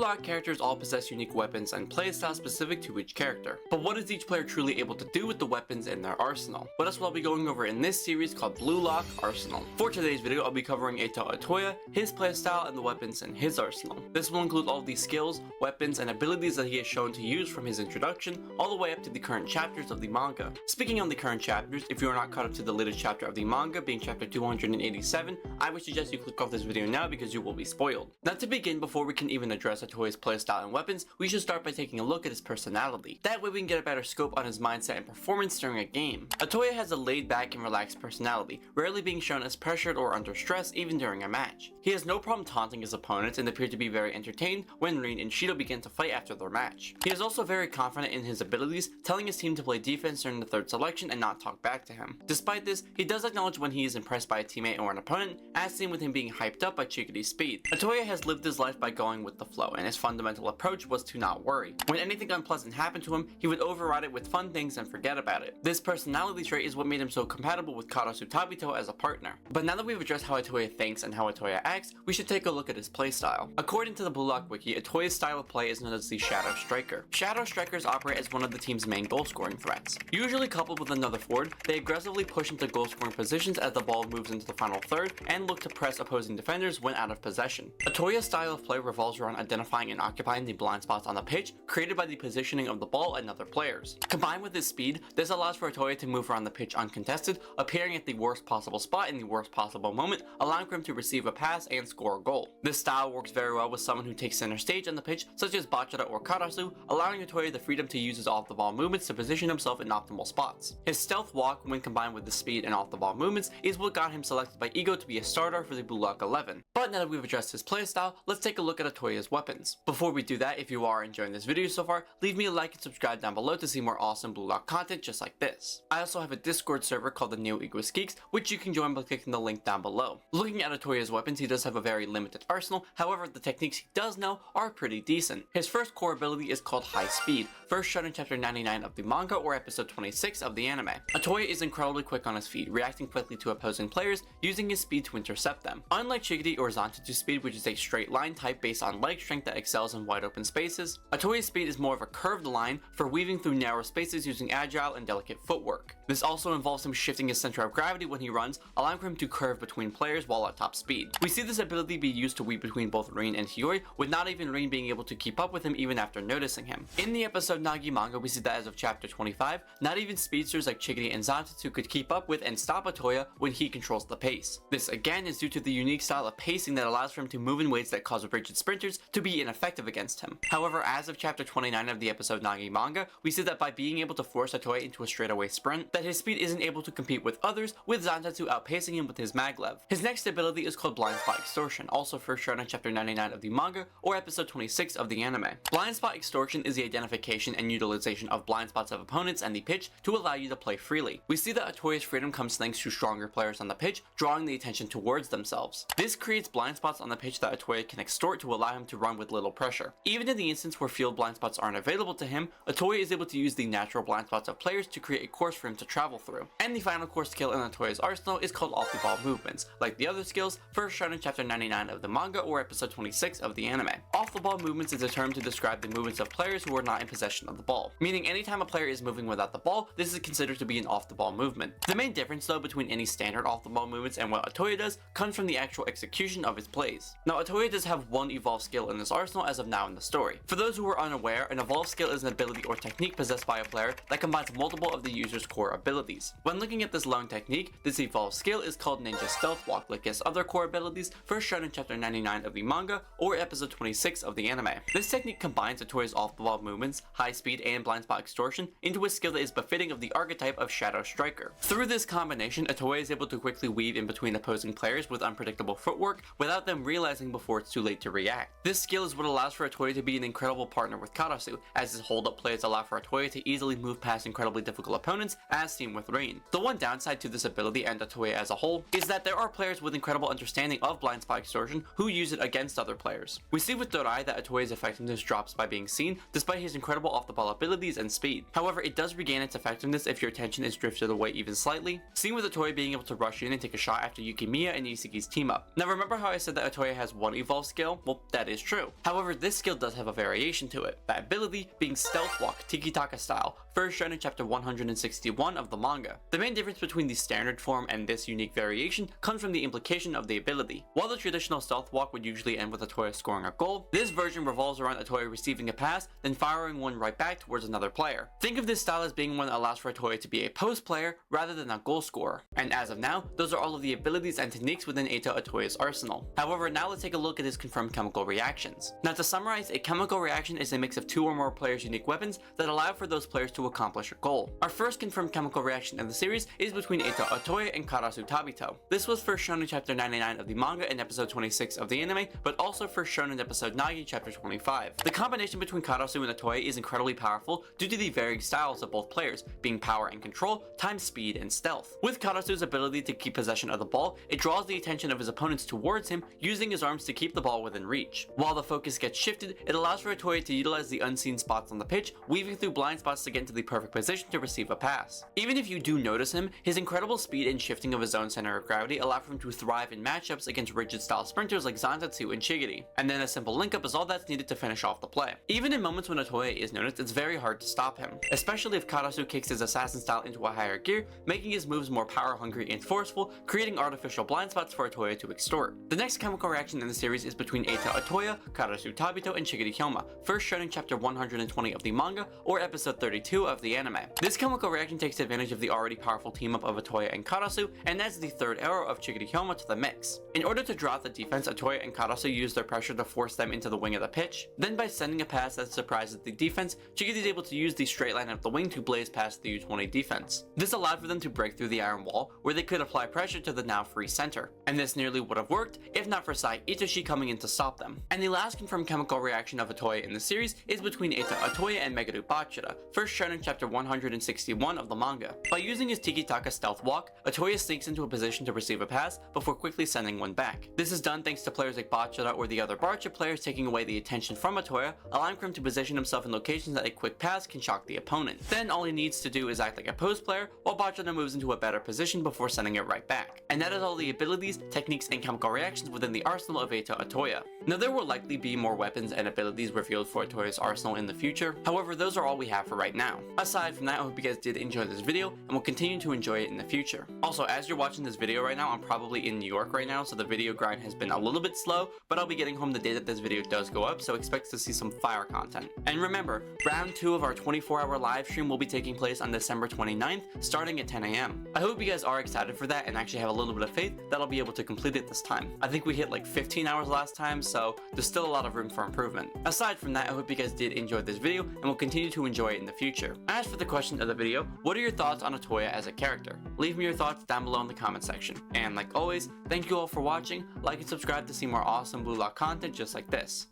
Lock characters all possess unique weapons and playstyles specific to each character. But what is each player truly able to do with the weapons in their arsenal? Well, that's what I'll be going over in this series called Blue Lock Arsenal. For today's video, I'll be covering Eita Otoya, his playstyle, and the weapons in his arsenal. This will include all of the skills, weapons, and abilities that he has shown to use from his introduction all the way up to the current chapters of the manga. Speaking on the current chapters, if you are not caught up to the latest chapter of the manga, being chapter 287, I would suggest you click off this video now because you will be spoiled. Now to begin, before we can even address Otoya's playstyle and weapons, we should start by taking a look at his personality. That way we can get a better scope on his mindset and performance during a game. Otoya has a laid back and relaxed personality, rarely being shown as pressured or under stress even during a match. He has no problem taunting his opponents and appeared to be very entertained when Rin and Shido began to fight after their match. He is also very confident in his abilities, telling his team to play defense during the third selection and not talk back to him. Despite this, he does acknowledge when he is impressed by a teammate or an opponent, as seen with him being hyped up by Chikity's speed. Otoya has lived his life by going with the flow, and his fundamental approach was to not worry. When anything unpleasant happened to him, he would override it with fun things and forget about it. This personality trait is what made him so compatible with Karasu Tabito as a partner. But now that we've addressed how Otoya thinks and how Otoya acts, we should take a look at his playstyle. According to the Blue Lock wiki, Otoya's style of play is known as the Shadow Striker. Shadow Strikers operate as one of the team's main goal-scoring threats. Usually coupled with another forward, they aggressively push into goal-scoring positions as the ball moves into the final third and look to press opposing defenders when out of possession. Otoya's style of play revolves around identifying and occupying the blind spots on the pitch created by the positioning of the ball and other players. Combined with his speed, this allows for Otoya to move around the pitch uncontested, appearing at the worst possible spot in the worst possible moment, allowing for him to receive a pass and score a goal. This style works very well with someone who takes center stage on the pitch, such as Bachara or Karasu, allowing Otoya the freedom to use his off-the-ball movements to position himself in optimal spots. His stealth walk, when combined with the speed and off-the-ball movements, is what got him selected by Ego to be a starter for the Blue Lock 11. But now that we've addressed his playstyle, let's take a look at Otoya's weapons. Before we do that, if you are enjoying this video so far, leave me a like and subscribe down below to see more awesome Blue Lock content just like this. I also have a Discord server called the Neo Egoist Geeks, which you can join by clicking the link down below. Looking at Otoya's weapons, he does have a very limited arsenal, however the techniques he does know are pretty decent. His first core ability is called High Speed, first shown in chapter 99 of the manga or episode 26 of the anime. Otoya is incredibly quick on his feet, reacting quickly to opposing players, using his speed to intercept them. Unlike Chikity or Zantetsu's speed, which is a straight line type based on leg strength that excels in wide open spaces, Otoya's speed is more of a curved line for weaving through narrow spaces using agile and delicate footwork. This also involves him shifting his center of gravity when he runs, allowing for him to curve between players while at top speed. We see this ability be used to weave between both Rin and Hiyori, with not even Rin being able to keep up with him even after noticing him. In the episode Nagi manga, we see that as of chapter 25, not even speedsters like Chikity and Zantetsu could keep up with and stop Otoya when he controls the pace. This again is due to the unique style of pacing that allows for him to move in ways that cause rigid sprinters to be ineffective against him. However, as of chapter 29 of the episode Nagi manga, we see that by being able to force Otoya into a straightaway sprint, that his speed isn't able to compete with others, with Zantetsu outpacing him with his maglev. His next ability is called Blind Spot Extortion, also first shown in chapter 99 of the manga or episode 26 of the anime. Blind Spot Extortion is the identification and utilization of blind spots of opponents and the pitch to allow you to play freely. We see that Otoya's freedom comes thanks to stronger players on the pitch, drawing the attention towards themselves. This creates blind spots on the pitch that Otoya can extort to allow him to run with little pressure. Even in the instance where field blind spots aren't available to him, Otoya is able to use the natural blind spots of players to create a course for him to travel through. And the final core skill in Otoya's arsenal is called off-the-ball movements. Like the other skills, first shown in chapter 99 of the manga or episode 26 of the anime. Off-the-ball movements is a term to describe the movements of players who are not in possession of the ball, meaning anytime a player is moving without the ball, this is considered to be an off-the-ball movement. The main difference though between any standard off-the-ball movements and what Otoya does comes from the actual execution of his plays. Now Otoya does have one evolved skill in this arsenal as of now in the story. For those who are unaware, an evolved skill is an ability or technique possessed by a player that combines multiple of the user's core abilities. When looking at this lone technique, this evolved skill is called Ninja Stealth Walk, like his other core abilities, first shown in chapter 99 of the manga or episode 26 of the anime. This technique combines Otoya's off-the-ball movements, high speed, and blind spot extortion into a skill that is befitting of the archetype of Shadow Striker. Through this combination, Otoya is able to quickly weave in between opposing players with unpredictable footwork without them realizing before it's too late to react. This skill is what allows for Otoya to be an incredible partner with Karasu, as his hold-up plays allow for Otoya to easily move past incredibly difficult opponents, as seen with Rin. The one downside to this ability and Otoya as a whole is that there are players with incredible understanding of blind spot extortion who use it against other players. We see with Dorai that Otoya's effectiveness drops by being seen, despite his incredible off-the-ball abilities and speed. However, it does regain its effectiveness if your attention is drifted away even slightly, seen with Otoya being able to rush in and take a shot after Yukimiya and Isagi's team up. Now remember how I said that Otoya has one evolved skill? Well, that is true. Karatsu. However, this skill does have a variation to it, that ability being Stealth Walk Tiki-Taka style, first shown in chapter 161 of the manga. The main difference between the standard form and this unique variation comes from the implication of the ability. While the traditional Stealth Walk would usually end with Otoya scoring a goal, this version revolves around Otoya receiving a pass, then firing one right back towards another player. Think of this style as being one that allows for Otoya to be a post player rather than a goal scorer. And as of now, those are all of the abilities and techniques within Eita Otoya's arsenal. However, now let's take a look at his confirmed chemical reactions. Now to summarize, a chemical reaction is a mix of two or more players' unique weapons that allow for those players to accomplish a goal. Our first confirmed chemical reaction in the series is between Eita Otoya and Karatsu Tabito. This was first shown in chapter 99 of the manga and episode 26 of the anime, but also first shown in episode Nagi chapter 25. The combination between Karatsu and Otoya is incredibly powerful due to the varying styles of both players, being power and control, times speed and stealth. With Karatsu's ability to keep possession of the ball, it draws the attention of his opponents towards him, using his arms to keep the ball within reach. While the focus gets shifted, it allows for Otoya to utilize the unseen spots on the pitch, weaving through blind spots to get into the perfect position to receive a pass. Even if you do notice him, his incredible speed and shifting of his own center of gravity allow for him to thrive in matchups against rigid style sprinters like Zantatsu and Shigiri, and then a simple link up is all that's needed to finish off the play. Even in moments when Otoya is noticed, it's very hard to stop him, especially if Karatsu kicks his assassin style into a higher gear, making his moves more power hungry and forceful, creating artificial blind spots for Otoya to extort. The next chemical reaction in the series is between Eita Otoya, Karatsu Tabito, and Shigiri Hyoma, first shown in chapter 120 of the manga or episode 32 of the anime. This chemical reaction takes advantage of the already powerful team up of Otoya and Karatsu and adds the third arrow of Shigiri Hyoma to the mix. In order to draw out the defense, Otoya and Karatsu use their pressure to force them into the wing of the pitch. Then by sending a pass that surprises the defense, Shigiri is able to use the straight line of the wing to blaze past the U20 defense. This allowed for them to break through the iron wall, where they could apply pressure to the now free center. And this nearly would have worked if not for Sai Itoshi coming in to stop them. And the last confirmed chemical reaction of Otoya in the series is between Eita Otoya and Meguru Bachira, first shown in chapter 161 of the manga. By using his Tiki-Taka stealth walk, Otoya sneaks into a position to receive a pass before quickly sending one back. This is done thanks to players like Bachira or the other Barcha players taking away the attention from Otoya, allowing for him to position himself in locations that a quick pass can shock the opponent. Then all he needs to do is act like a post player, while Bachira moves into a better position before sending it right back. And that is all the abilities, techniques, and chemical reactions within the arsenal of Eita Otoya. Now there will likely be more weapons and abilities revealed for Otoya's arsenal in the future, however those are all we have for right now. Aside from that, I hope you guys did enjoy this video and will continue to enjoy it in the future. Also, as you're watching this video right now, I'm probably in New York right now, so the video grind has been a little bit slow, but I'll be getting home the day that this video does go up, so expect to see some fire content. And remember, round 2 of our 24-hour live stream will be taking place on December 29th, starting at 10 AM. I hope you guys are excited for that and actually have a little bit of faith that I'll be able to complete it this time. I think we hit like 15 hours last time, so there's still a lot of room for improvement. Aside from that, I hope you guys did enjoy this video and will continue to enjoy it in the future. As for the question of the video, what are your thoughts on Otoya as a character? Leave me your thoughts down below in the comment section. And like always, thank you all for watching, like and subscribe to see more awesome BLUELOCK content just like this.